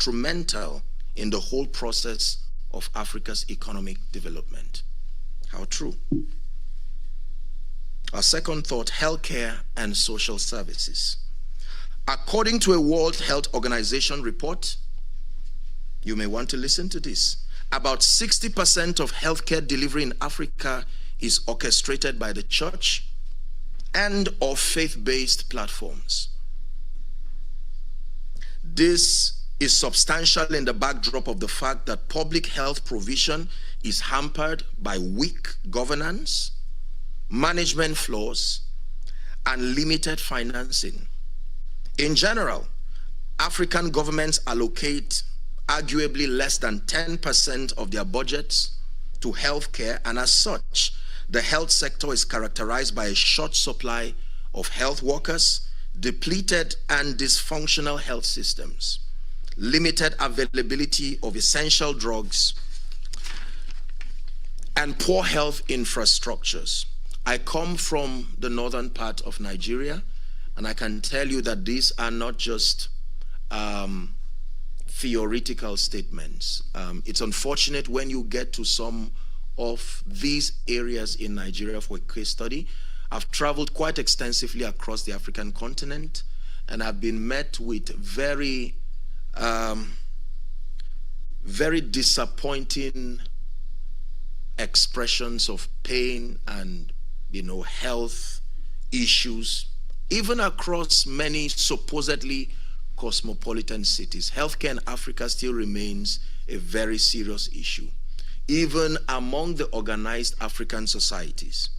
instrumental in the whole process of Africa's economic development. How true. Our second thought, healthcare and social services. According to a World Health Organization report, you may want to listen to this, about 60% of healthcare delivery in Africa is orchestrated by the church and or faith-based platforms. This is substantial in the backdrop of the fact that public health provision is hampered by weak governance, management flaws, and limited financing. In general, African governments allocate arguably less than 10% of their budgets to healthcare, and as such, the health sector is characterized by a short supply of health workers, depleted and dysfunctional health systems, limited availability of essential drugs, and poor health infrastructures. I come from the northern part of Nigeria, and I can tell you that these are not just theoretical statements. It's unfortunate when you get to some of these areas in Nigeria for a case study. I've traveled quite extensively across the African continent, and I've been met with very disappointing expressions of pain and, health issues, even across many supposedly cosmopolitan cities. Healthcare in Africa still remains a very serious issue, even among the organized African societies.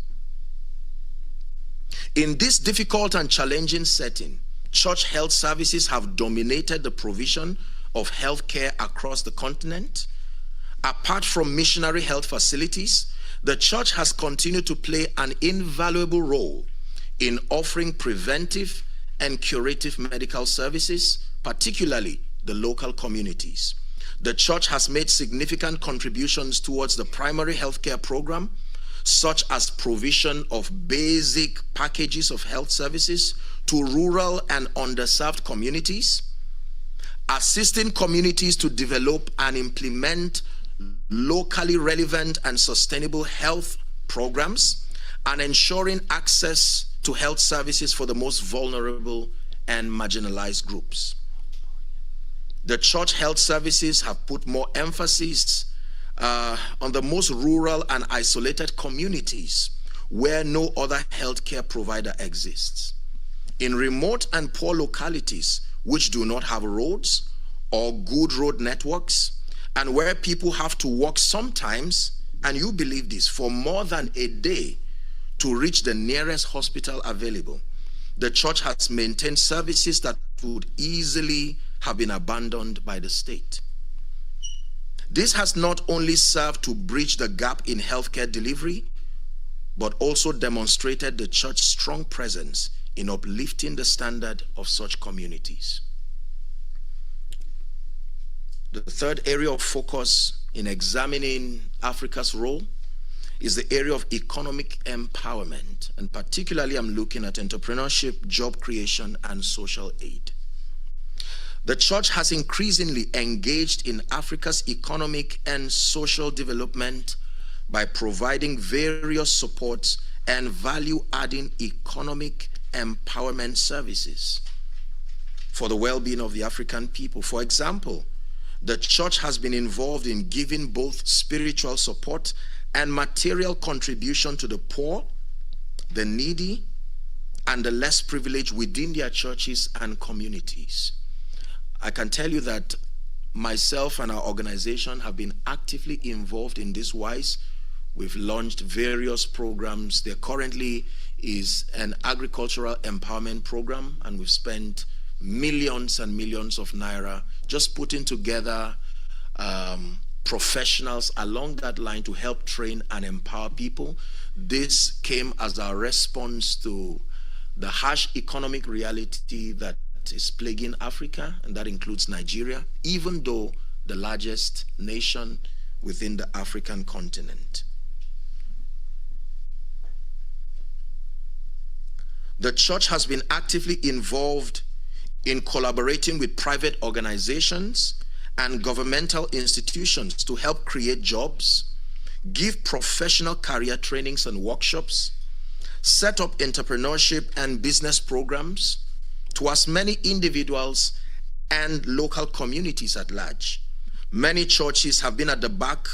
In this difficult and challenging setting, church health services have dominated the provision of healthcare across the continent. Apart from missionary health facilities, the church has continued to play an invaluable role in offering preventive and curative medical services, particularly the local communities. The church has made significant contributions towards the primary healthcare program, such as provision of basic packages of health services to rural and underserved communities, assisting communities to develop and implement locally relevant and sustainable health programs, and ensuring access to health services for the most vulnerable and marginalized groups. The church health services have put more emphasis on the most rural and isolated communities where no other healthcare provider exists. In remote and poor localities which do not have roads or good road networks, and where people have to walk sometimes, and you believe this, for more than a day to reach the nearest hospital available, the church has maintained services that would easily have been abandoned by the state. This has not only served to bridge the gap in healthcare delivery, but also demonstrated the church's strong presence in uplifting the standard of such communities. The third area of focus in examining Africa's role is the area of economic empowerment, and particularly I'm looking at entrepreneurship, job creation, and social aid. The church has increasingly engaged in Africa's economic and social development by providing various supports and value-adding economic empowerment services for the well-being of the African people. For example, the church has been involved in giving both spiritual support and material contribution to the poor, the needy, and the less privileged within their churches and communities. I can tell you that myself and our organization have been actively involved in this wise. We've launched various programs. There currently is an agricultural empowerment program, and we've spent millions and millions of naira just putting together professionals along that line to help train and empower people. This came as a response to the harsh economic reality that is plaguing Africa, and that includes Nigeria, even though the largest nation within the African continent. The church has been actively involved in collaborating with private organizations and governmental institutions to help create jobs, give professional career trainings and workshops, set up entrepreneurship and business programs to as many individuals and local communities at large. Many churches have been at the back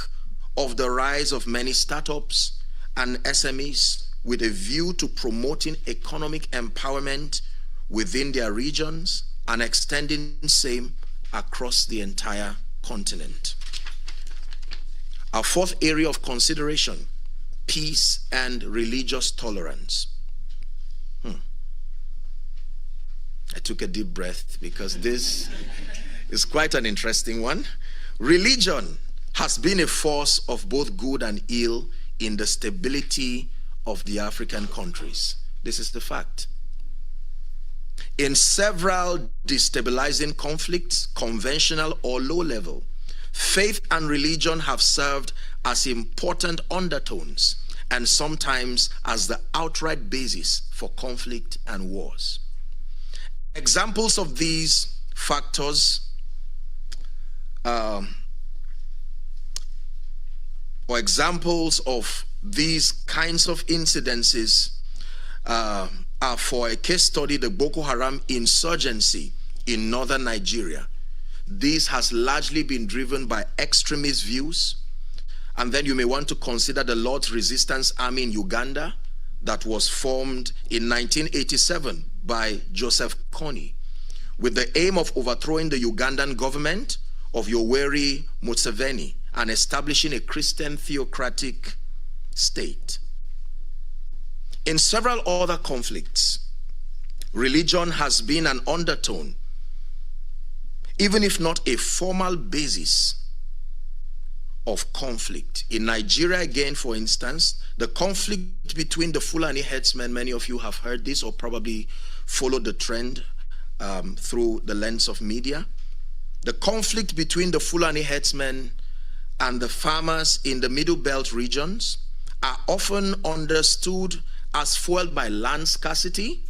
of the rise of many startups and SMEs with a view to promoting economic empowerment within their regions and extending same across the entire continent. Our fourth area of consideration, peace and religious tolerance. I took a deep breath because this is quite an interesting one. Religion has been a force of both good and ill in the stability of the African countries. This is the fact. In several destabilizing conflicts, conventional or low level, faith and religion have served as important undertones and sometimes as the outright basis for conflict and wars. Examples of these factors or examples of these kinds of incidences are, for a case study, the Boko Haram insurgency in northern Nigeria. This has largely been driven by extremist views. And then you may want to consider the Lord's Resistance Army in Uganda that was formed in 1987 by Joseph Kony with the aim of overthrowing the Ugandan government of Yoweri Museveni and establishing a Christian theocratic state. In several other conflicts, religion has been an undertone, even if not a formal basis of conflict. In Nigeria, again, for instance, the conflict between the Fulani herdsmen, many of you have heard this or probably followed the trend through the lens of media. The conflict between the Fulani herdsmen and the farmers in the Middle Belt regions are often understood as fueled by land scarcity,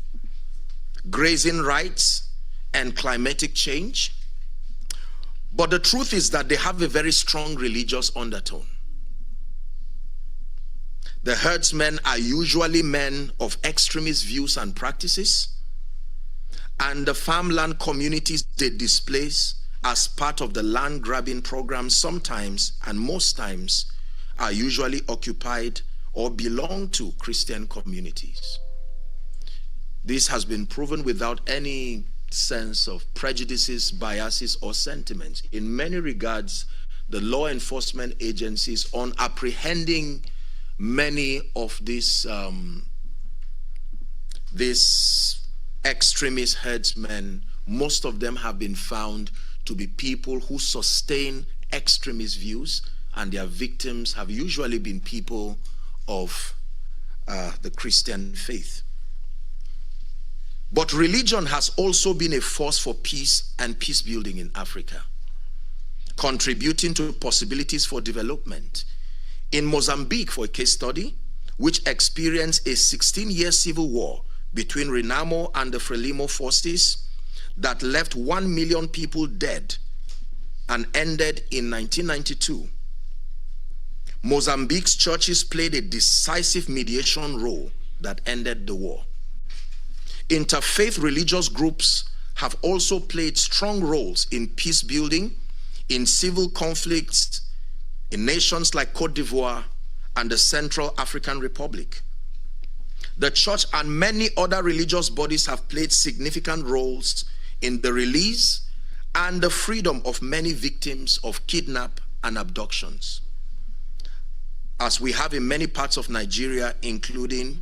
grazing rights, and climatic change. But the truth is that they have a very strong religious undertone. The herdsmen are usually men of extremist views and practices, and the farmland communities they displace as part of the land grabbing program sometimes and most times are usually occupied or belong to Christian communities. This has been proven without any sense of prejudices, biases, or sentiments. In many regards, the law enforcement agencies on apprehending many of these extremist herdsmen, most of them have been found to be people who sustain extremist views, and their victims have usually been people of the Christian faith. But religion has also been a force for peace and peace building in Africa, contributing to possibilities for development. In Mozambique, for a case study, which experienced a 16-year civil war between Renamo and the Frelimo forces that left 1 million people dead and ended in 1992, Mozambique's churches played a decisive mediation role that ended the war. Interfaith religious groups have also played strong roles in peace building, in civil conflicts, in nations like Cote d'Ivoire and the Central African Republic. The church and many other religious bodies have played significant roles in the release and the freedom of many victims of kidnap and abductions, as we have in many parts of Nigeria, including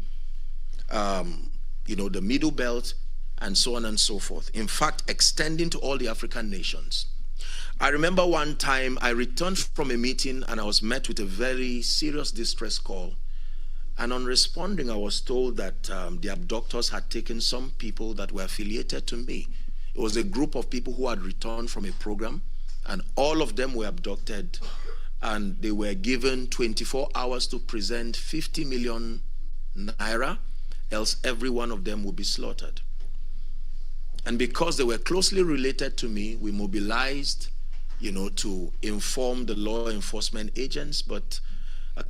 the Middle Belt and so on and so forth. In fact, extending to all the African nations. I remember one time I returned from a meeting and I was met with a very serious distress call. And on responding, I was told that the abductors had taken some people that were affiliated to me. It was a group of people who had returned from a program, and all of them were abducted, and they were given 24 hours to present 50 million naira, else every one of them would be slaughtered. And because they were closely related to me, we mobilized to inform the law enforcement agents, but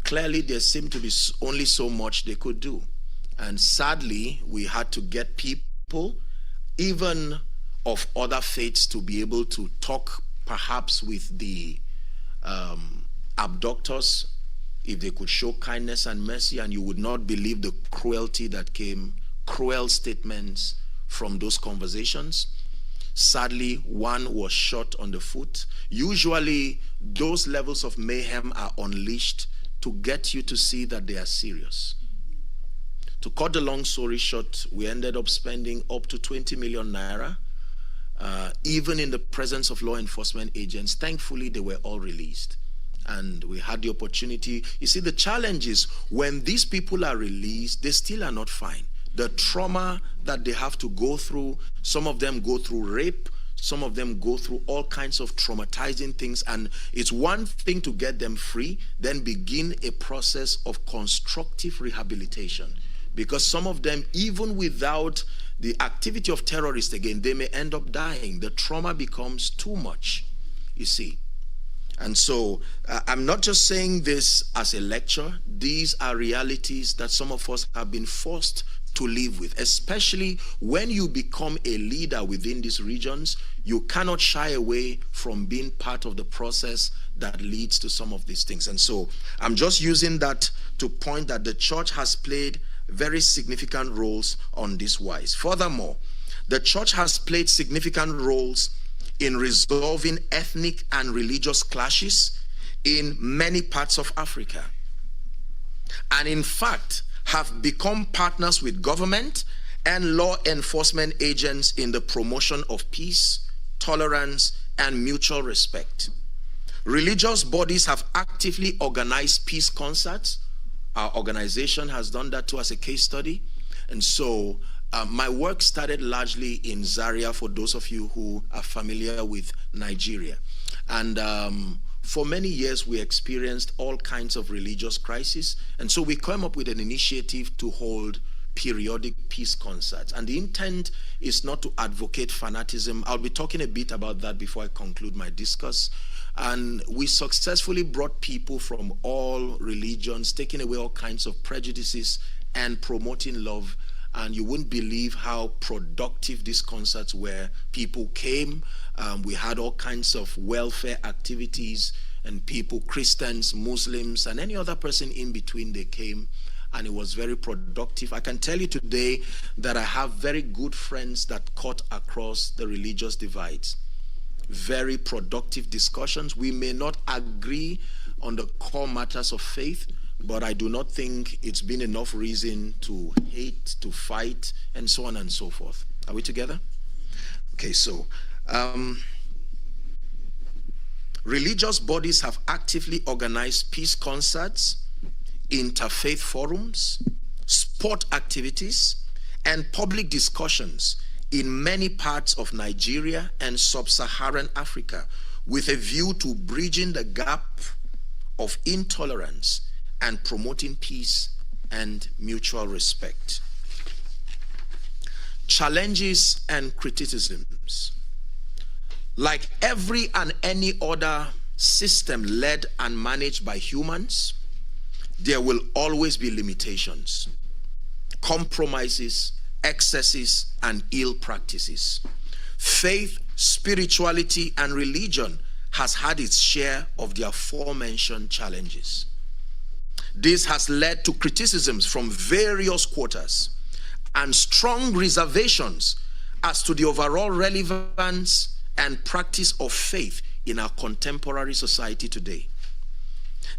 clearly there seemed to be only so much they could do. And sadly, we had to get people, even of other faiths, to be able to talk perhaps with the abductors, if they could show kindness and mercy, and you would not believe the cruelty that came, cruel statements from those conversations. Sadly, one was shot on the foot. Usually, those levels of mayhem are unleashed to get you to see that they are serious. To cut the long story short, we ended up spending up to 20 million naira, even in the presence of law enforcement agents. Thankfully, they were all released. And we had the opportunity. You see, the challenge is when these people are released, they still are not fine. The trauma that they have to go through, some of them go through rape, some of them go through all kinds of traumatizing things, and it's one thing to get them free, then begin a process of constructive rehabilitation. Because some of them, even without the activity of terrorists again, they may end up dying. The trauma becomes too much, you see. And so I'm not just saying this as a lecture. These are realities that some of us have been forced to live with, especially when you become a leader within these regions. You cannot shy away from being part of the process that leads to some of these things. And so I'm just using that to point that the church has played very significant roles on this wise. Furthermore, the church has played significant roles in resolving ethnic and religious clashes in many parts of Africa. And in fact, have become partners with government and law enforcement agents in the promotion of peace, tolerance, and mutual respect. Religious bodies have actively organized peace concerts. Our organization has done that too as a case study. And so my work started largely in Zaria, for those of you who are familiar with Nigeria. And for many years, we experienced all kinds of religious crises. And so we came up with an initiative to hold periodic peace concerts. And the intent is not to advocate fanaticism. I'll be talking a bit about that before I conclude my discourse. And we successfully brought people from all religions, taking away all kinds of prejudices and promoting love. And you wouldn't believe how productive these concerts were. People came, we had all kinds of welfare activities, and people, Christians, Muslims, and any other person in between, they came, and it was very productive. I can tell you today that I have very good friends that cut across the religious divides. Very productive discussions. We may not agree on the core matters of faith, but I do not think it's been enough reason to hate, to fight, and so on and so forth. Are we together? Okay, so religious bodies have actively organized peace concerts, interfaith forums, sport activities, and public discussions in many parts of Nigeria and sub-Saharan Africa with a view to bridging the gap of intolerance and promoting peace and mutual respect. Challenges and criticisms. Like every and any other system led and managed by humans, there will always be limitations, compromises, excesses, and ill practices. Faith, spirituality, and religion has had its share of the aforementioned challenges. This has led to criticisms from various quarters and strong reservations as to the overall relevance and practice of faith in our contemporary society today.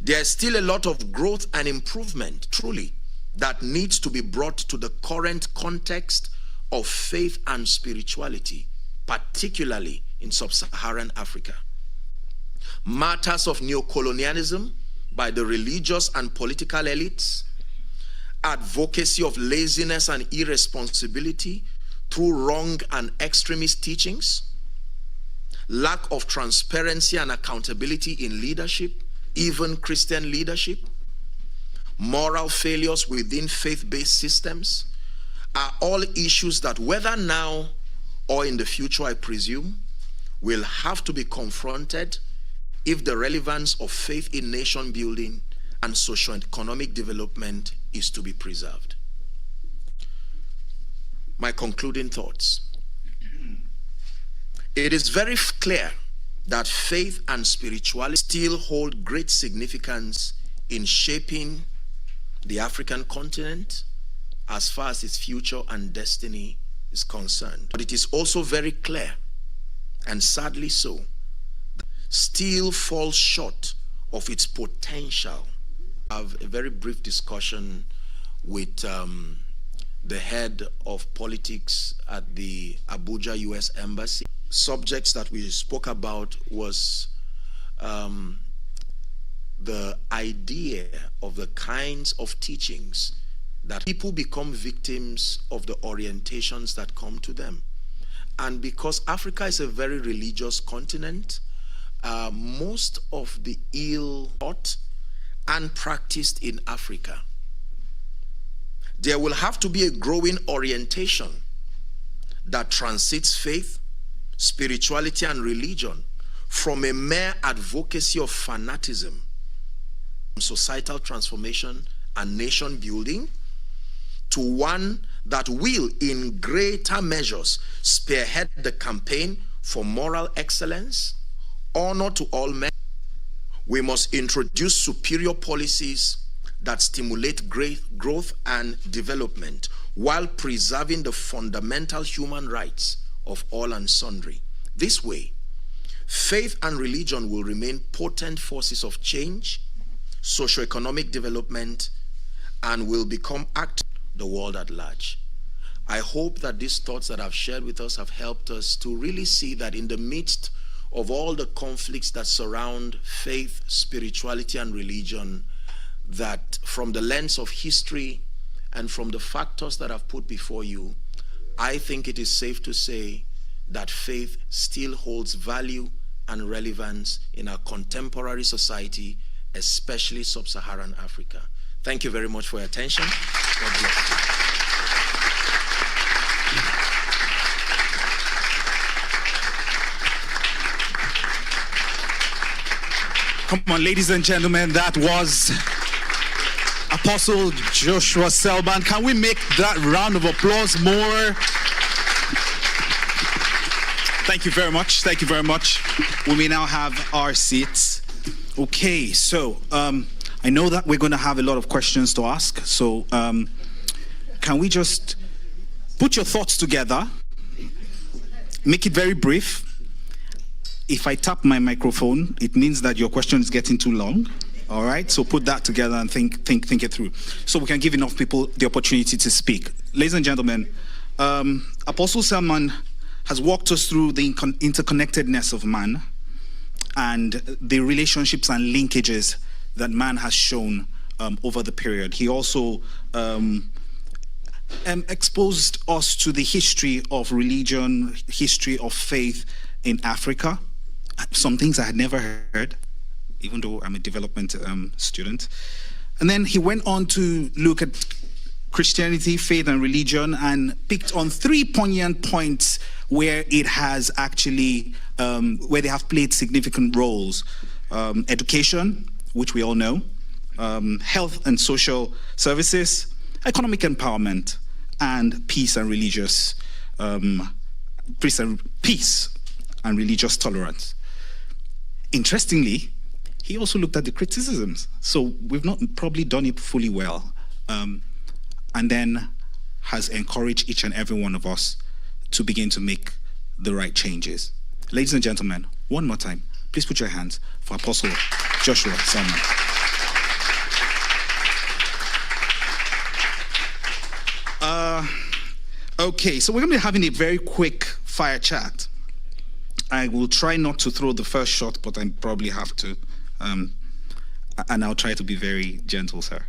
There is still a lot of growth and improvement, truly, that needs to be brought to the current context of faith and spirituality, particularly in sub-Saharan Africa. Matters of neocolonialism by the religious and political elites, advocacy of laziness and irresponsibility through wrong and extremist teachings, lack of transparency and accountability in leadership, even Christian leadership, moral failures within faith-based systems, are all issues that whether now or in the future, I presume, will have to be confronted if the relevance of faith in nation building and socio-economic development is to be preserved. My concluding thoughts. It is very clear that faith and spirituality still hold great significance in shaping the African continent as far as its future and destiny is concerned. But it is also very clear, and sadly so, that still falls short of its potential. I have a very brief discussion with the head of politics at the Abuja U.S. Embassy. Subjects that we spoke about was the idea of the kinds of teachings that people become victims of the orientations that come to them. And because Africa is a very religious continent, most of the ill taught and practiced in Africa, there will have to be a growing orientation that transits faith, spirituality, and religion from a mere advocacy of fanaticism, societal transformation and nation building, to one that will, in greater measures, spearhead the campaign for moral excellence, honor to all men. We must introduce superior policies that stimulate great growth and development while preserving the fundamental human rights of all and sundry. This way, faith and religion will remain potent forces of change, socio-economic development, and will become active in the world at large. I hope that these thoughts that I've shared with us have helped us to really see that in the midst of all the conflicts that surround faith, spirituality, and religion, that from the lens of history and from the factors that I've put before you, I think it is safe to say that faith still holds value and relevance in our contemporary society, especially sub-Saharan Africa. Thank you very much for your attention. God bless you. Come on, ladies and gentlemen, that was Apostle Joshua Selman. Can we make that round of applause more? Thank you very much. Thank you very much. We may now have our seats. Okay, so I know that we're going to have a lot of questions to ask. So can we just put your thoughts together? Make it very brief. If I tap my microphone, it means that your question is getting too long. All right, so put that together and think it through, so we can give enough people the opportunity to speak. Ladies and gentlemen, Apostle Selman has walked us through the interconnectedness of man and the relationships and linkages that man has shown over the period. He also exposed us to the history of religion, history of faith in Africa. Some things I had never heard, even though I'm a development student. And then he went on to look at Christianity, faith, and religion, and picked on 3 poignant points where it has actually, where they have played significant roles. Education, which we all know, health and social services, economic empowerment, and peace and religious, peace and religious tolerance. Interestingly, he also looked at the criticisms. So we've not probably done it fully well. And then has encouraged each and every one of us to begin to make the right changes. Ladies and gentlemen, one more time, please put your hands for Apostle Joshua Selman. Okay, so we're going to be having a very quick fire chat. I will try not to throw the first shot, but I probably have to. And I'll try to be very gentle, sir.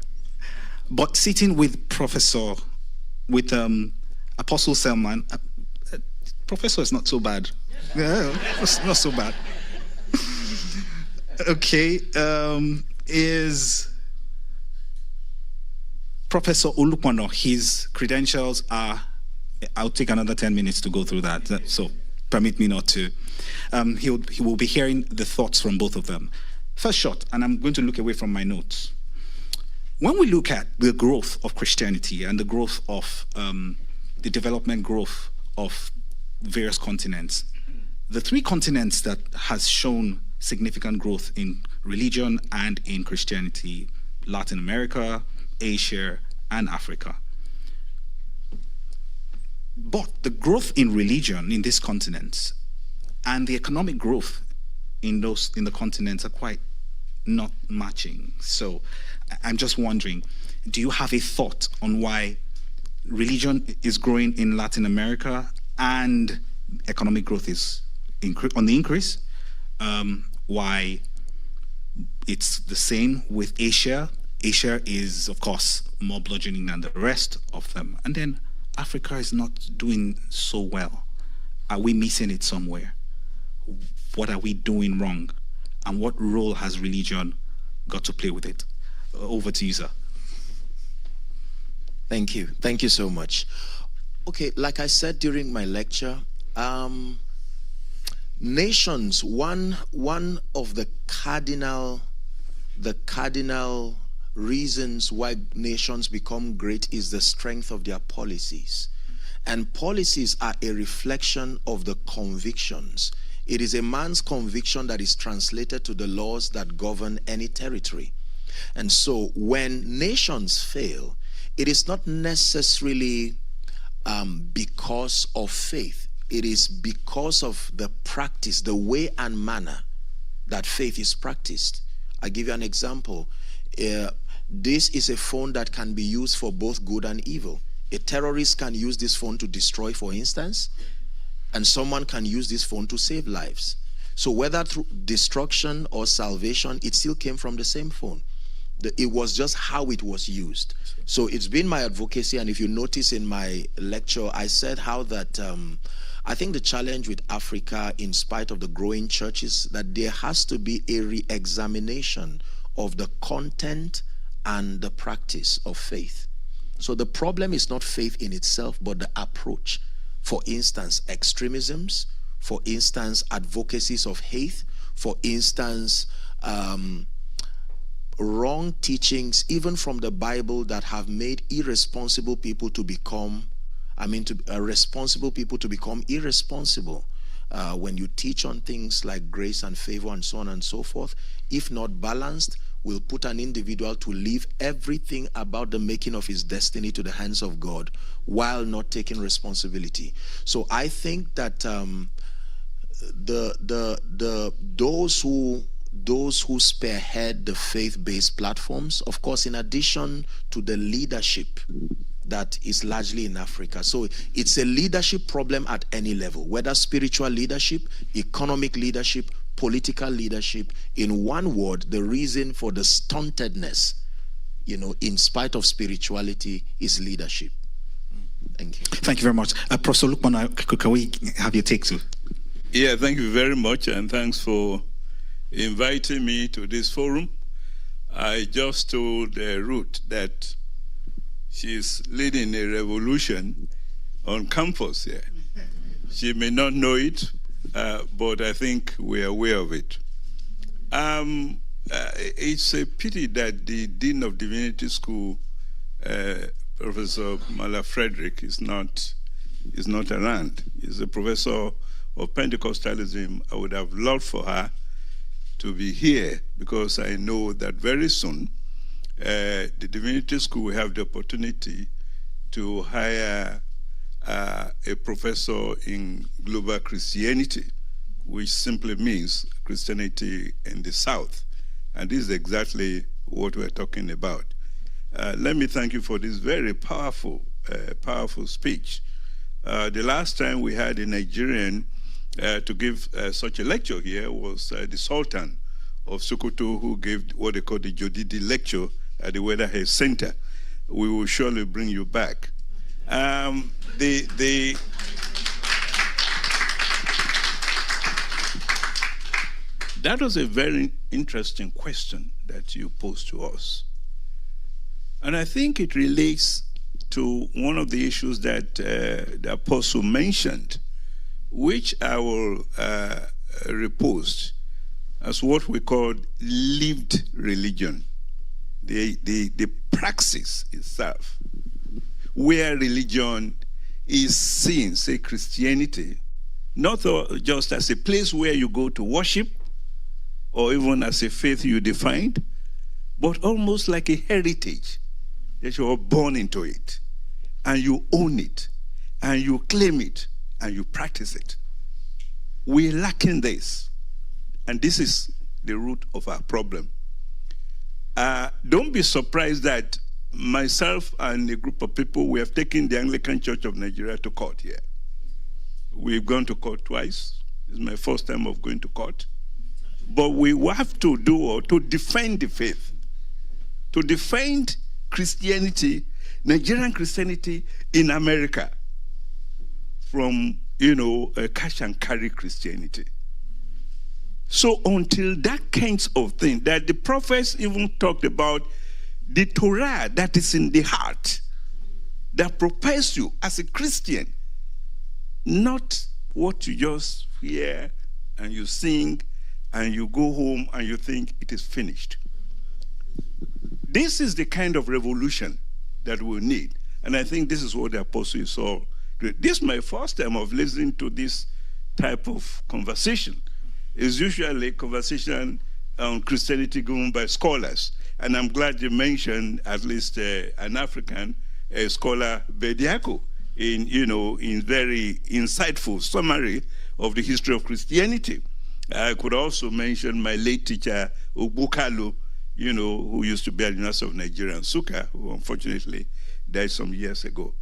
But sitting with Apostle Selman, Professor is not so bad. Yeah, it's not so bad. Okay, is Professor Olupano. His credentials are, I'll take another 10 minutes to go through that. So permit me not to. He will be hearing the thoughts from both of them. First shot, and I'm going to look away from my notes. When we look at the growth of Christianity and the growth of the development growth of various continents, the 3 continents that has shown significant growth in religion and in Christianity, Latin America, Asia, and Africa. But the growth in religion in these continents and the economic growth in the continents are quite not matching. So I'm just wondering, do you have a thought on why religion is growing in Latin America and economic growth is on the increase? Why it's the same with Asia? Asia is, of course, more bludgeoning than the rest of them. And then Africa is not doing so well. Are we missing it somewhere? What are we doing wrong? And what role has religion got to play with it? Over to you, sir. Thank you. Thank you so much. Okay, like I said during my lecture, nations, one of the cardinal reasons why nations become great is the strength of their policies. And policies are a reflection of the convictions. It is a man's conviction that is translated to the laws that govern any territory. And so when nations fail, it is not necessarily because of faith. It is because of the practice, the way and manner that faith is practiced. I give you an example. This is a phone that can be used for both good and evil. A terrorist can use this phone to destroy, for instance, and someone can use this phone to save lives. So whether through destruction or salvation, it still came from the same phone. It was just how it was used. So it's been my advocacy, and if you notice in my lecture, I said how that I think the challenge with Africa, in spite of the growing churches, that there has to be a re-examination of the content and the practice of faith. So the problem is not faith in itself, but the approach. For instance, extremisms. For instance, advocacies of hate. For instance, wrong teachings, even from the Bible, that have made irresponsible people to become, responsible people to become irresponsible. When you teach on things like grace and favor and so on and so forth, if not balanced, will put an individual to leave everything about the making of his destiny to the hands of God while not taking responsibility. So I think that those who spearhead the faith-based platforms, of course, in addition to the leadership that is largely in Africa. So it's a leadership problem at any level, whether spiritual leadership, economic leadership, political leadership. In one word, the reason for the stuntedness, in spite of spirituality, is leadership. Thank you. Thank you very much. Professor Lukman, can we have your take too? Yeah, thank you very much, and thanks for inviting me to this forum. I just told Ruth that she's leading a revolution on campus here. She may not know it, but I think we're aware of it. It's a pity that the Dean of Divinity School, Professor Mala Frederick, is not around. He's a professor of Pentecostalism. I would have loved for her to be here, because I know that very soon the Divinity School will have the opportunity to hire a professor in global Christianity, which simply means Christianity in the South. And this is exactly what we're talking about. Let me thank you for this very powerful speech. The last time we had a Nigerian to give such a lecture here was the Sultan of Sokoto, who gave what they call the Jodidi lecture at the Weatherhead Center. We will surely bring you back. That was a very interesting question that you posed to us. And I think it relates to one of the issues that the apostle mentioned which I will repost as what we call lived religion, the praxis itself, where religion is seen, say Christianity, not just as a place where you go to worship, or even as a faith you defined, but almost like a heritage that you are born into it, and you own it, and you claim it, and you practice it. We're lacking this, and this is the root of our problem. Don't be surprised that myself and a group of people, we have taken the Anglican Church of Nigeria to court here. We've gone to court twice. This is my first time of going to court. But we have to defend the faith, to defend Christianity, Nigerian Christianity in America, from, cash and carry Christianity. So until that kinds of thing, that the prophets even talked about the Torah that is in the heart, that prepares you as a Christian, not what you just hear and you sing and you go home and you think it is finished. This is the kind of revolution that we need. And I think this is what the apostle saw. This is my first time of listening to this type of conversation. It's usually a conversation on Christianity given by scholars. And I'm glad you mentioned at least an African scholar, Bediako, in very insightful summary of the history of Christianity. I could also mention my late teacher, Ogbukalu, who used to be at the University of Nigeria, Nsukka, who unfortunately died some years ago.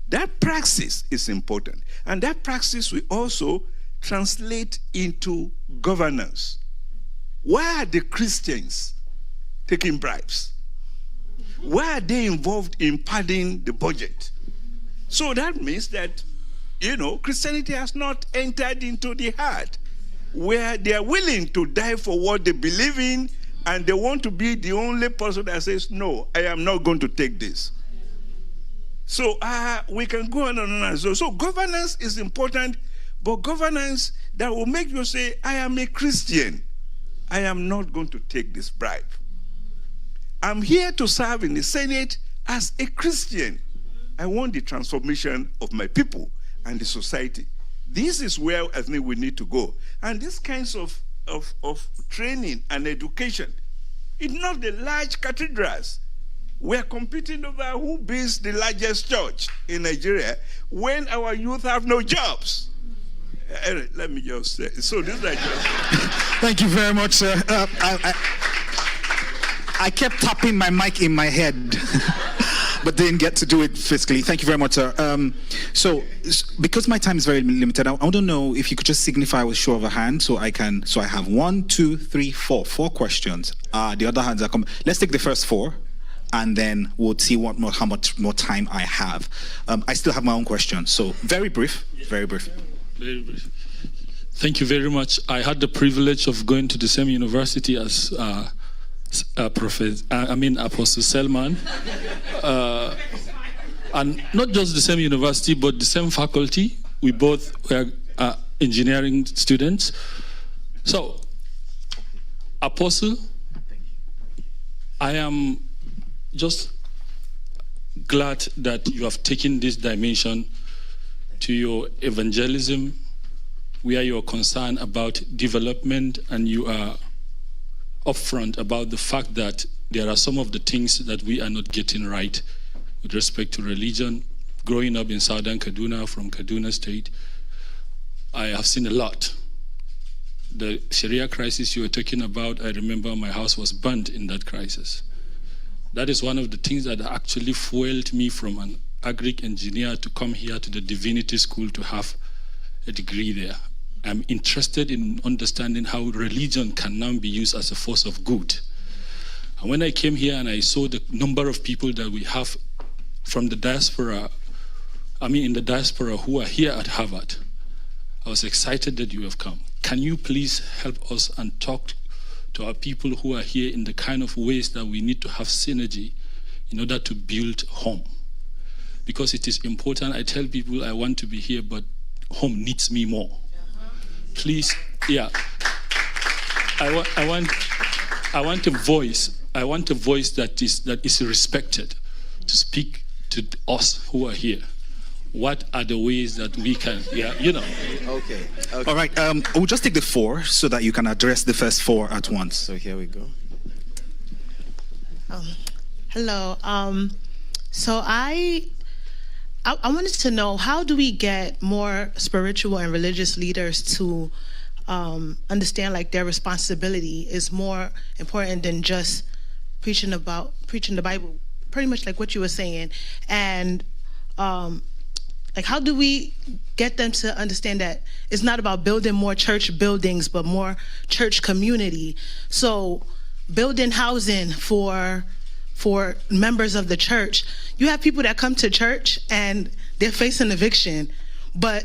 That praxis is important. And that praxis will also translate into governance. Why are the Christians taking bribes? Why are they involved in padding the budget? So that means that, Christianity has not entered into the heart where they are willing to die for what they believe in, and they want to be the only person that says, no, I am not going to take this. So we can go on and on. So governance is important, but governance that will make you say, I am a Christian. I am not going to take this bribe. I'm here to serve in the Senate as a Christian. I want the transformation of my people and the society. This is where I think we need to go. And these kinds of training and education, it's not the large cathedrals. We're competing over who builds the largest church in Nigeria when our youth have no jobs. Let me just say, so this is just... Thank you very much, sir. I kept tapping my mic in my head, but didn't get to do it physically. Thank you very much, sir. So because my time is very limited, I want to know if you could just signify with show of a hand, so I have 1, 2, 3, 4 questions. The other hands are coming. Let's take the first 4, and then we'll see how much more time I have. I still have my own question, so very brief, very brief. Very brief. Thank you very much. I had the privilege of going to the same university as Apostle Selman, and not just the same university, but the same faculty. We both were engineering students. So, Apostle, I am just glad that you have taken this dimension to your evangelism, where you are concerned about development, and you are upfront about the fact that there are some of the things that we are not getting right with respect to religion. Growing up in southern Kaduna, from Kaduna State, I have seen a lot. The Sharia crisis you were talking about, I remember my house was burnt in that crisis. That is one of the things that actually fueled me from an agric engineer to come here to the divinity school to have a degree there. I'm interested in understanding how religion can now be used as a force of good. And when I came here and I saw the number of people that we have from the diaspora, in the diaspora who are here at Harvard, I was excited that you have come. Can you please help us and talk to our people who are here in the kind of ways that we need to have synergy in order to build home? Because it is important. I tell people I want to be here, but home needs me more. Please, yeah. I want a voice. I want a voice that is respected to speak to us who are here. What are the ways that we can, Okay. All right, we'll just take the 4 so that you can address the first 4 at once. So here we go. Hello. So I wanted to know, how do we get more spiritual and religious leaders to understand like their responsibility is more important than just preaching the Bible, pretty much like what you were saying, and like how do we get them to understand that it's not about building more church buildings but more church community? So building housing for members of the church. You have people that come to church and they're facing eviction, but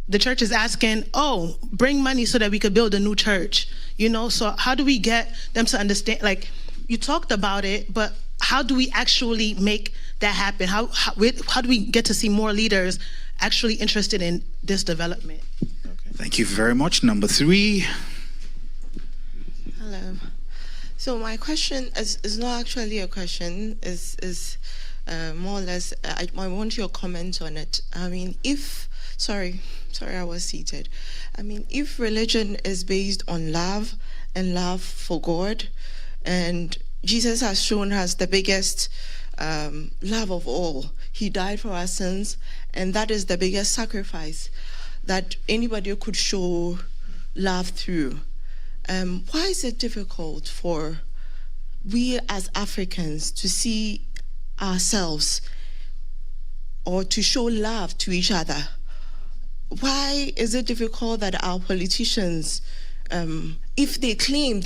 the church is asking, oh, bring money so that we could build a new church. So how do we get them to understand? Like, you talked about it, but how do we actually make that happen? How do we get to see more leaders actually interested in this development? Okay. Thank you very much. Number 3. Hello. So my question is not actually a question. Is more or less. I want your comment on it. I mean, sorry, I was seated. I mean, if religion is based on love and love for God, and Jesus has shown us the biggest love of all. He died for our sins, and that is the biggest sacrifice that anybody could show love through. Why is it difficult for we as Africans to see ourselves or to show love to each other? Why is it difficult that our politicians, if they claim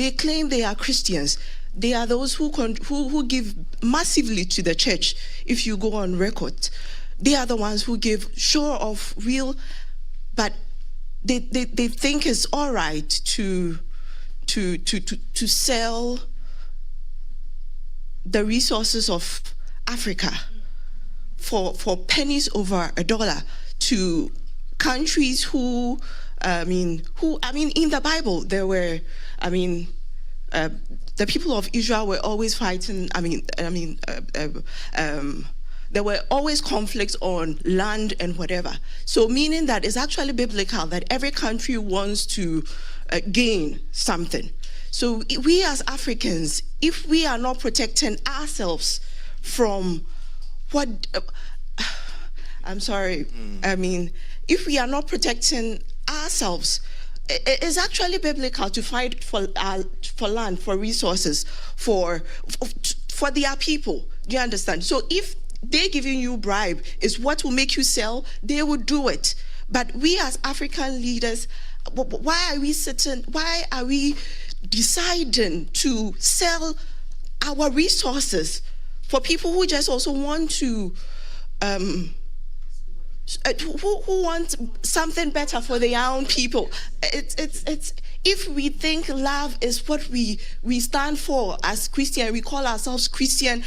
they are Christians, they are those who give massively to the church? If you go on record, they are the ones who give sure of real, but they think it's all right to sell the resources of Africa for pennies over $1 to countries who in the Bible there were, the people of Israel were always fighting. There were always conflicts on land and whatever. So meaning that it's actually biblical that every country wants to gain something. So we as Africans, if we are not protecting ourselves from what, if we are not protecting ourselves, it's actually biblical to fight for land, for resources, for their people. Do you understand? So if they're giving you bribe is what will make you sell, they will do it. But we as African leaders, why are we deciding to sell our resources for people who just also want to who want something better for their own people? It's if we think love is what we stand for as Christian, we call ourselves Christian.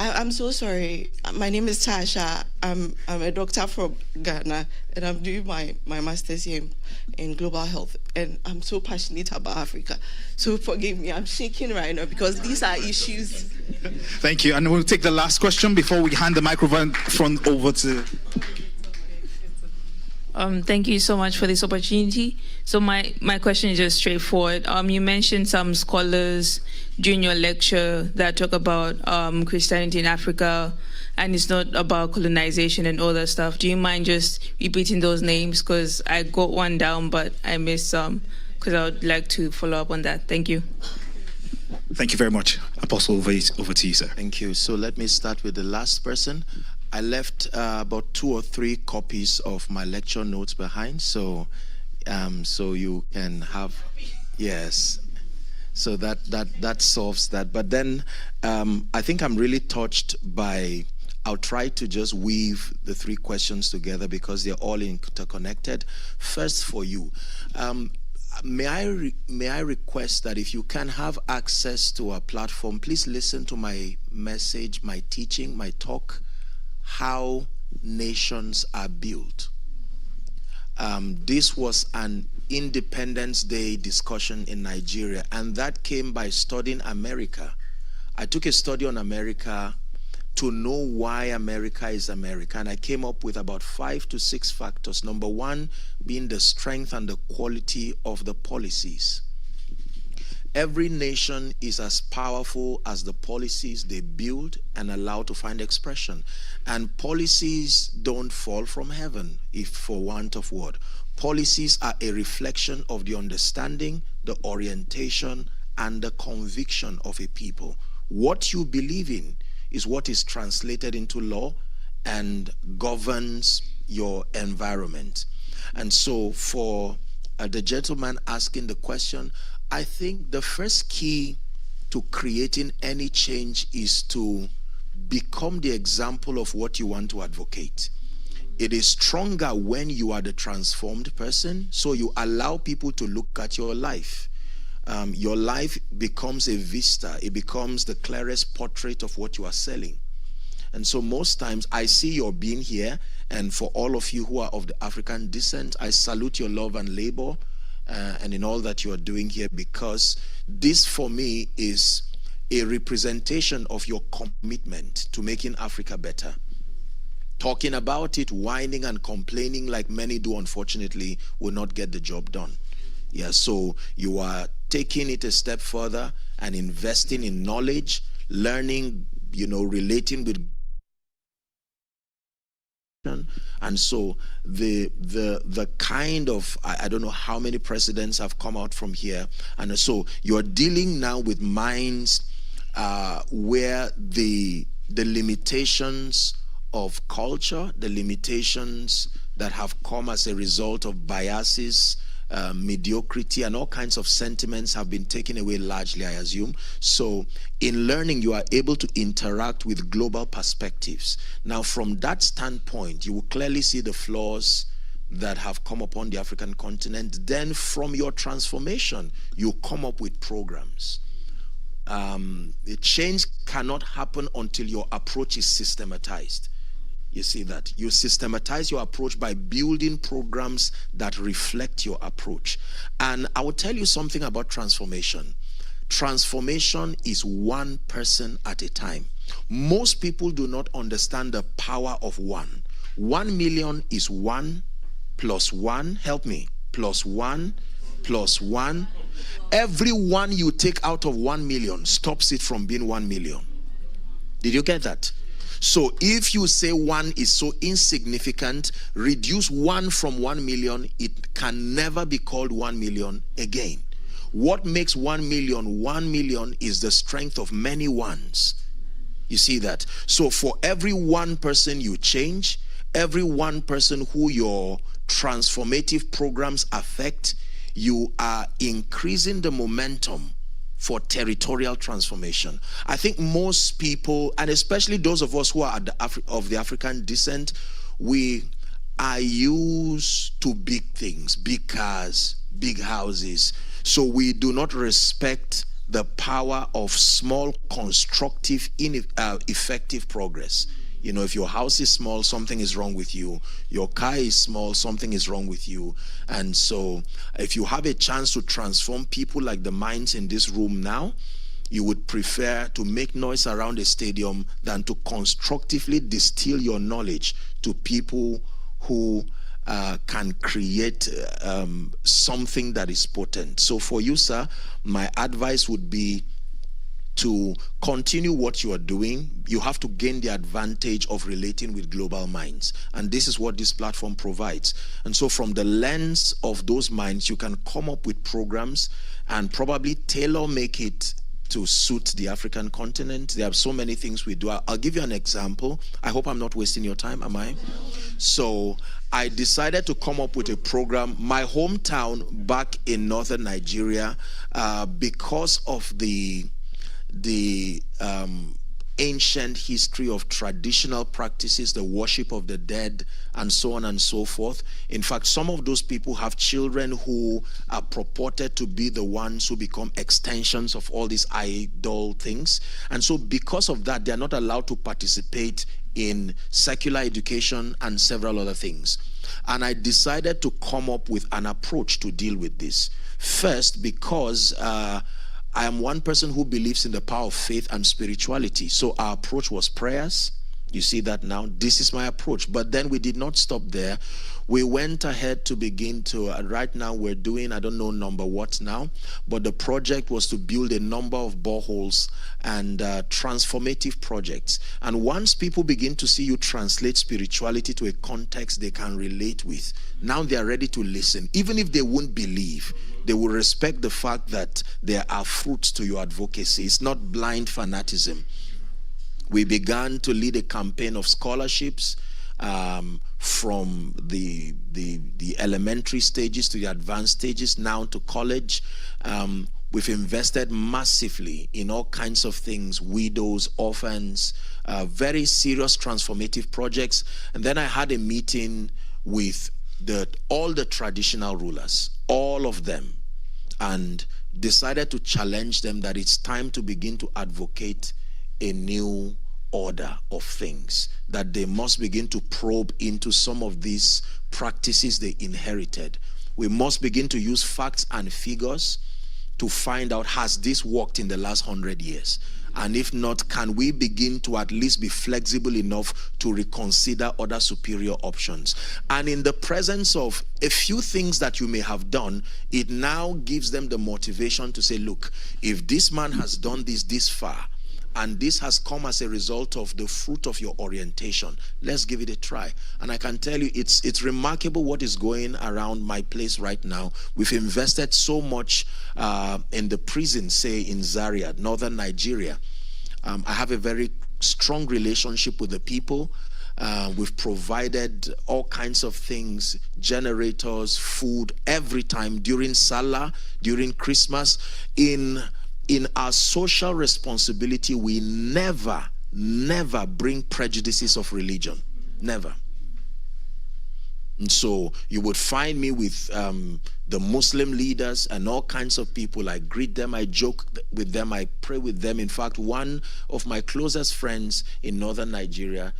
I'm so sorry. My name is Tasha. I'm a doctor from Ghana, and I'm doing my master's here in global health. And I'm so passionate about Africa. So forgive me, I'm shaking right now because these are issues. Thank you. And we'll take the last question before we hand the microphone over to... Thank you so much for this opportunity. So my question is just straightforward. You mentioned some scholars during your lecture that talk about Christianity in Africa, and it's not about colonization and all that stuff. Do you mind just repeating those names? Because I got one down, but I missed some, because I would like to follow up on that. Thank you. Thank you very much. Apostle, over to you, sir. Thank you. So let me start with the last person. I left about 2 or 3 copies of my lecture notes behind, so you can have, yes. So that solves that. But then I think I'm really touched by. I'll try to just weave the 3 questions together because they're all interconnected. First, for you, may I request that if you can have access to our platform, please listen to my message, my teaching, my talk. How nations are built. This was an Independence Day discussion in Nigeria, and that came by studying America. I took a study on America to know why America is America, and I came up with about 5 to 6 factors. Number one being the strength and the quality of the policies. Every nation is as powerful as the policies they build and allow to find expression. And policies don't fall from heaven, if for want of word. Policies are a reflection of the understanding, the orientation, and the conviction of a people. What you believe in is what is translated into law and governs your environment. And so for the gentleman asking the question, I think the first key to creating any change is to become the example of what you want to advocate. It is stronger when you are the transformed person, so you allow people to look at your life. Your life becomes a vista. It becomes the clearest portrait of what you are selling. And so most times I see your being here, and for all of you who are of the African descent, I salute your love and labor and in all that you are doing here, because this for me is a representation of your commitment to making Africa better. Talking about it, whining and complaining like many do, unfortunately, will not get the job done. Yeah, so you are taking it a step further and investing in knowledge, learning, relating with. And so the kind of, I don't know how many presidents have come out from here, and so you're dealing now with minds where the limitations of culture, the limitations that have come as a result of biases, mediocrity, and all kinds of sentiments have been taken away largely, I assume. So in learning, you are able to interact with global perspectives. Now, from that standpoint, you will clearly see the flaws that have come upon the African continent. Then from your transformation, you come up with programs. The change cannot happen until your approach is systematized. You see that? You systematize your approach by building programs that reflect your approach. And I will tell you something about transformation. Transformation is one person at a time. Most people do not understand the power of one. 1 million is 1 plus 1, help me, plus 1 plus 1. Every one you take out of 1 million stops it from being 1 million. Did you get that? So if you say 1 is so insignificant, reduce 1 from 1 million, it can never be called 1 million again. What makes 1 million is the strength of many ones. You see that? So for every one person you change, every one person who your transformative programs affect, you are increasing the momentum for territorial transformation. I think most people, and especially those of us who are of the African descent, we are used to big things, big cars, big houses. So we do not respect the power of small, constructive, effective progress. If your house is small, something is wrong with you. Your car is small, something is wrong with you. And so if you have a chance to transform people like the minds in this room now, you would prefer to make noise around a stadium than to constructively distill your knowledge to people who can create something that is potent. So for you, sir, my advice would be to continue what you are doing. You have to gain the advantage of relating with global minds. And this is what this platform provides. And so from the lens of those minds, you can come up with programs and probably tailor make it to suit the African continent. There are so many things we do. I'll give you an example. I hope I'm not wasting your time, am I? So I decided to come up with a program, my hometown back in northern Nigeria, because of the ancient history of traditional practices, the worship of the dead, and so on and so forth. In fact, some of those people have children who are purported to be the ones who become extensions of all these idol things. And so because of that, they are not allowed to participate in secular education and several other things. And I decided to come up with an approach to deal with this. First, because I am one person who believes in the power of faith and spirituality. So our approach was prayers. You see that now? This is my approach. But then we did not stop there. We went ahead to begin to, right now we're doing, I don't know number what now, but the project was to build a number of boreholes and transformative projects. And once people begin to see you translate spirituality to a context they can relate with, now they are ready to listen. Even if they won't believe, they will respect the fact that there are fruits to your advocacy. It's not blind fanaticism. We began to lead a campaign of scholarships from the elementary stages to the advanced stages, now to college. We've invested massively in all kinds of things, widows, orphans, very serious transformative projects. And then I had a meeting with all the traditional rulers, all of them, and decided to challenge them that it's time to begin to advocate a new order of things, that they must begin to probe into some of these practices they inherited. We must begin to use facts and figures to find out, has this worked in the last 100 years? And if not, can we begin to at least be flexible enough to reconsider other superior options? And in the presence of a few things that you may have done, it now gives them the motivation to say, look, if this man has done this far, and this has come as a result of the fruit of your orientation, let's give it a try. And I can tell you, it's remarkable what is going around my place right now. We've invested so much in the prison, say in Zaria, northern Nigeria. I have a very strong relationship with the people. We've provided all kinds of things, generators, food, every time during Salah, during Christmas. In our social responsibility, we never bring prejudices of religion. Never. And so you would find me with the Muslim leaders and all kinds of people. I greet them, I joke with them, I pray with them. In fact, one of my closest friends in northern Nigeria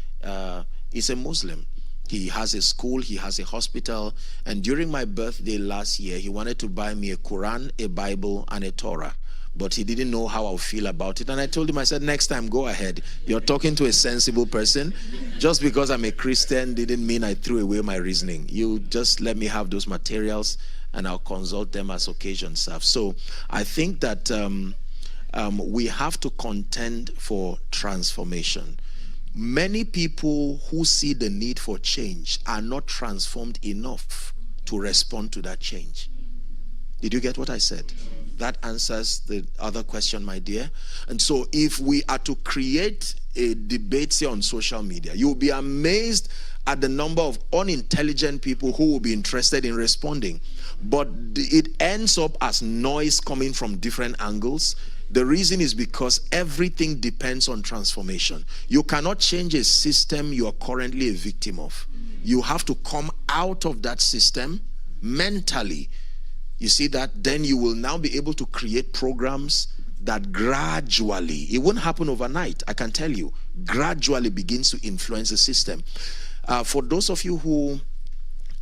is a Muslim. He has a school, he has a hospital, and during my birthday last year, he wanted to buy me a Quran, a Bible, and a Torah. But he didn't know how I'll feel about it. And I told him, I said, next time, go ahead. You're talking to a sensible person. Just because I'm a Christian didn't mean I threw away my reasoning. You just let me have those materials and I'll consult them as occasion serves. So I think that we have to contend for transformation. Many people who see the need for change are not transformed enough to respond to that change. Did you get what I said? That answers the other question, my dear. And so if we are to create a debate, say, on social media, you'll be amazed at the number of unintelligent people who will be interested in responding. But it ends up as noise coming from different angles. The reason is because everything depends on transformation. You cannot change a system you are currently a victim of. You have to come out of that system mentally. You see that? Then you will now be able to create programs that gradually, it won't happen overnight, I can tell you, gradually begins to influence the system. For those of you who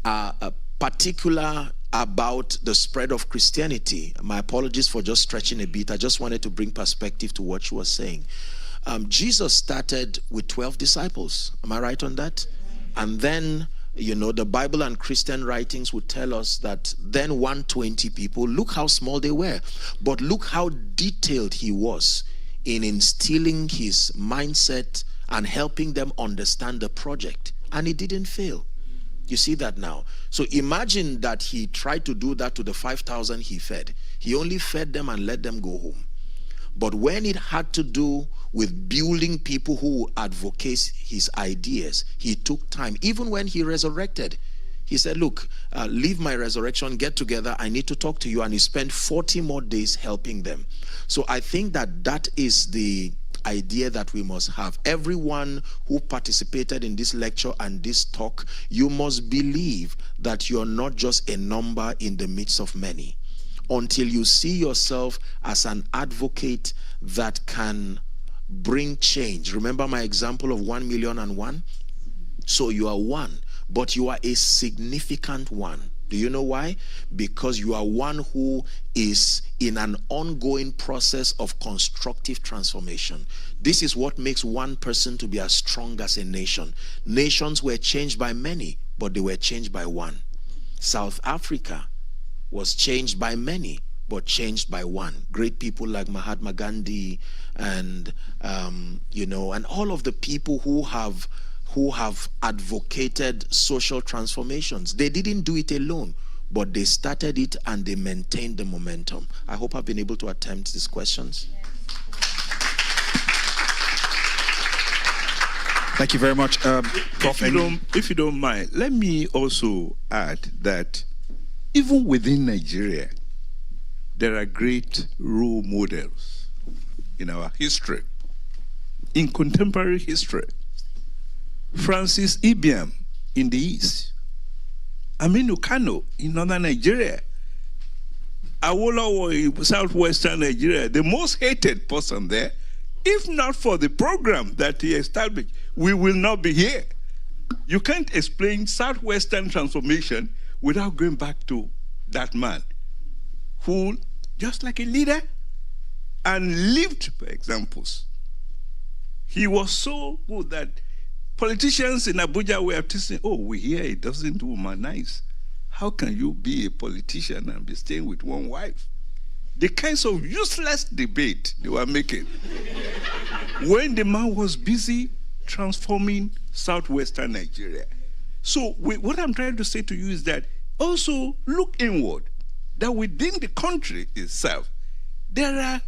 are particular about the spread of Christianity, my apologies for just stretching a bit. I just wanted to bring perspective to what you were saying. Jesus started with 12 disciples. Am I right on that? And then, you know, the Bible and Christian writings would tell us that then 120 people, look how small they were, but look how detailed he was in instilling his mindset and helping them understand the project. And it didn't fail. You see that now. So imagine that he tried to do that to the 5,000 he fed. He only fed them and let them go home. But when it had to do with building people who advocate his ideas, he took time. Even when he resurrected, he said, look, leave my resurrection, get together, I need to talk to you. And he spent 40 more days helping them. So I think that that is the idea that we must have. Everyone who participated in this lecture and this talk, you must believe that you're not just a number in the midst of many. Until you see yourself as an advocate that can bring change. Remember my example of 1,000,001? So you are one, but you are a significant one. Do you know why? Because you are one who is in an ongoing process of constructive transformation. This is what makes one person to be as strong as a nation. Nations were changed by many, but they were changed by one. South Africa was changed by many, but changed by one. Great people like Mahatma Gandhi and and all of the people who have advocated social transformations. They didn't do it alone, but they started it and they maintained the momentum. I hope I've been able to attempt these questions. Thank you very much, Prof. If you don't mind, let me also add that even within Nigeria, there are great role models in our history, in contemporary history. Francis Ibiam in the east, Aminu Kano in northern Nigeria, Awolowo in southwestern Nigeria, the most hated person there. If not for the program that he established, we will not be here. You can't explain southwestern transformation without going back to that man who, just like a leader, and lived by examples. He was so good that politicians in Abuja were saying, oh, we hear it doesn't do man nice. How can you be a politician and be staying with one wife? The kinds of useless debate they were making when the man was busy transforming southwestern Nigeria. So what I'm trying to say to you is that also look inward, that within the country itself, there are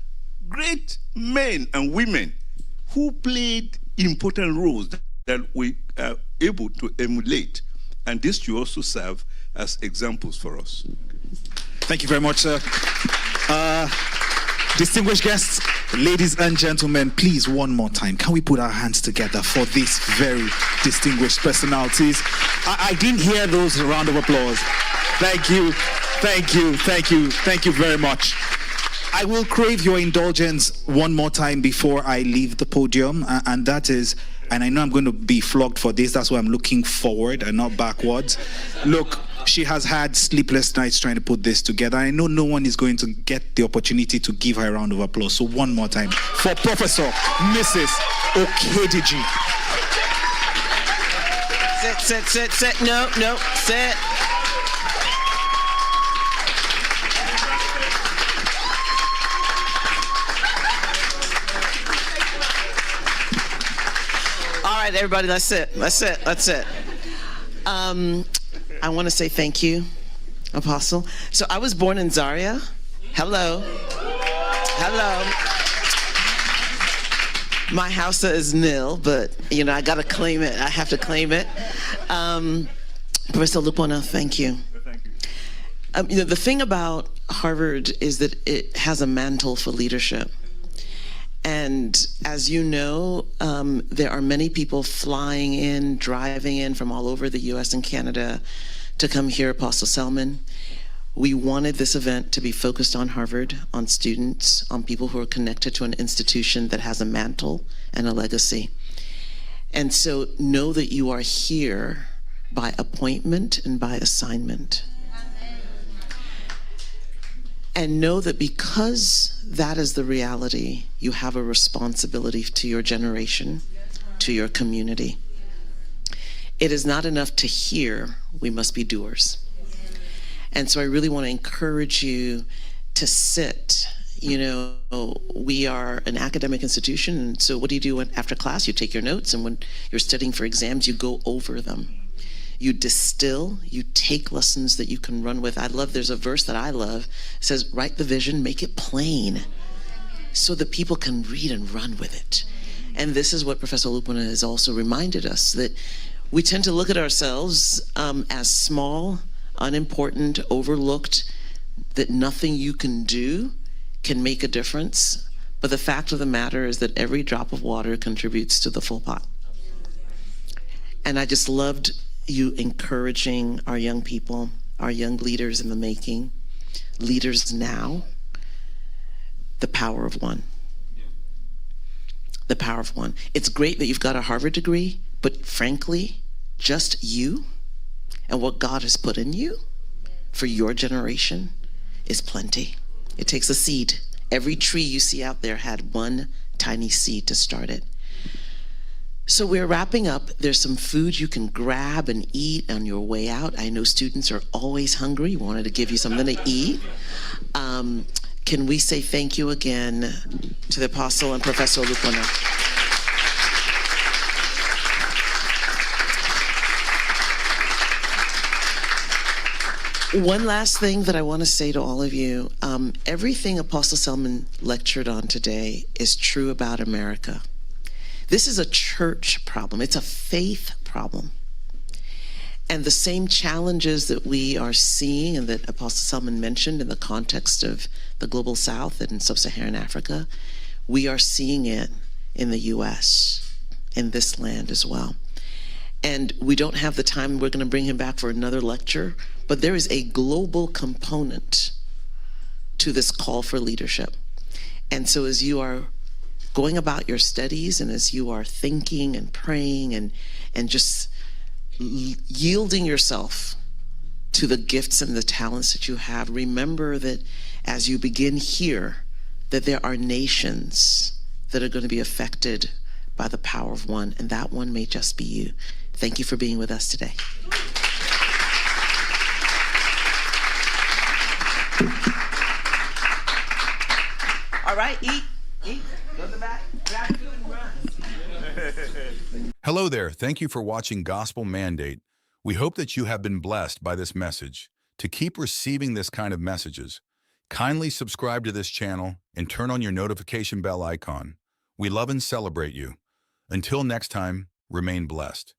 great men and women who played important roles that we are able to emulate. And this should also serve as examples for us. Thank you very much, sir. Distinguished guests, ladies and gentlemen, please, one more time, can we put our hands together for these very distinguished personalities? I didn't hear those round of applause. Thank you, thank you, thank you, thank you very much. I will crave your indulgence one more time before I leave the podium, and that is, and I know I'm going to be flogged for this, that's why I'm looking forward and not backwards. Look, she has had sleepless nights trying to put this together. I know no one is going to get the opportunity to give her a round of applause. So one more time for Professor Mrs. Okediji. Sit. No, sit. All right, everybody, let's sit. I want to say thank you, Apostle. So I was born in Zaria. Hello. My house is nil, but I gotta claim it. I have to claim it. Professor Lupona, thank you. The thing about Harvard is that it has a mantle for leadership. And as you know, there are many people flying in, driving in from all over the US and Canada to come hear Apostle Selman. We wanted this event to be focused on Harvard, on students, on people who are connected to an institution that has a mantle and a legacy. And so know that you are here by appointment and by assignment. And know that because that is the reality, you have a responsibility to your generation, to your community. It is not enough to hear, we must be doers. And so I really want to encourage you to sit. We are an academic institution, and so what do? After class, you take your notes, and when you're studying for exams, you go over them. You distill, you take lessons that you can run with. There's a verse that I love. It says, write the vision, make it plain, so that people can read and run with it. And this is what Professor Lupona has also reminded us, that we tend to look at ourselves as small, unimportant, overlooked, that nothing you can do can make a difference. But the fact of the matter is that every drop of water contributes to the full pot. And I just loved you encouraging our young people, our young leaders in the making, leaders now, the power of one. The power of one. It's great that you've got a Harvard degree, but frankly, just you And what God has put in you for your generation is plenty. It takes a seed. Every tree you see out there had one tiny seed to start it. So we're wrapping up. There's some food you can grab and eat on your way out. I know students are always hungry. We wanted to give you something to eat. Can we say thank you again to the Apostle and Professor Lukona? One last thing that I want to say to all of you. Everything Apostle Selman lectured on today is true about America. This is a church problem. It's a faith problem. And the same challenges that we are seeing and that Apostle Selman mentioned in the context of the Global South and Sub-Saharan Africa, we are seeing it in the U.S., in this land as well. And we don't have the time. We're going to bring him back for another lecture. But there is a global component to this call for leadership. And so as you are going about your studies and as you are thinking and praying and just yielding yourself to the gifts and the talents that you have, remember that as you begin here, that there are nations that are going to be affected by the power of one, and that one may just be you. Thank you for being with us today. All right, eat, go to the back, grab food and run. Hello there. Thank you for watching Gospel Mandate. We hope that you have been blessed by this message. To keep receiving this kind of messages, kindly subscribe to this channel and turn on your notification bell icon. We love and celebrate you. Until next time, remain blessed.